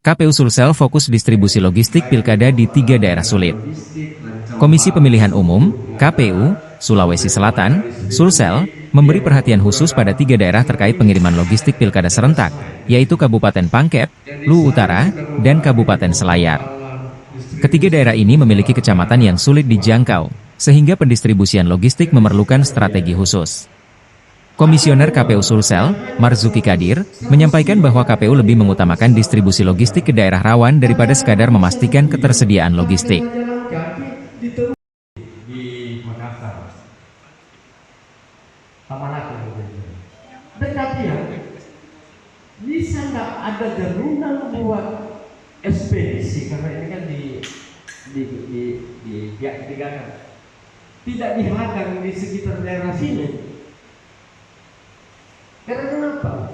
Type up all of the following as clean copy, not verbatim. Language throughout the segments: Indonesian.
KPU Sulsel fokus distribusi logistik pilkada di 3 daerah sulit. Komisi Pemilihan Umum, KPU, Sulawesi Selatan, Sulsel, memberi perhatian khusus pada 3 daerah terkait pengiriman logistik pilkada serentak, yaitu Kabupaten Pangkep, Luwu Utara, dan Kabupaten Selayar. Ketiga daerah ini memiliki kecamatan yang sulit dijangkau, sehingga pendistribusian logistik memerlukan strategi khusus. Komisioner KPU Sulsel, Marzuki Kadir, menyampaikan bahwa KPU lebih mengutamakan distribusi logistik ke daerah rawan daripada sekadar memastikan ketersediaan logistik. Di Makassar, Tamalaka, dekat ya, bisa nggak ada jaringan buat ekspedisi karena ini kan di pihak ketiga kan tidak dihadang di sekitar daerah sini. Karena kenapa?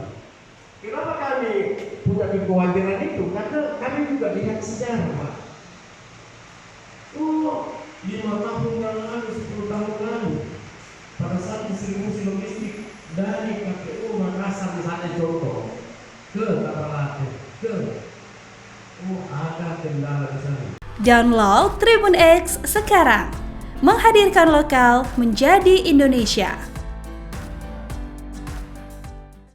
Kenapa kami punya kekhawatiran itu? Karena kami juga lihat sejarah, Pak. 5 tahun yang lalu, 10 tahun lalu, pada saat distribusi logistik dari KPU Makassar misalnya contoh ke Tamalate, ada kendala di sana. Download Tribun X sekarang, menghadirkan lokal menjadi Indonesia.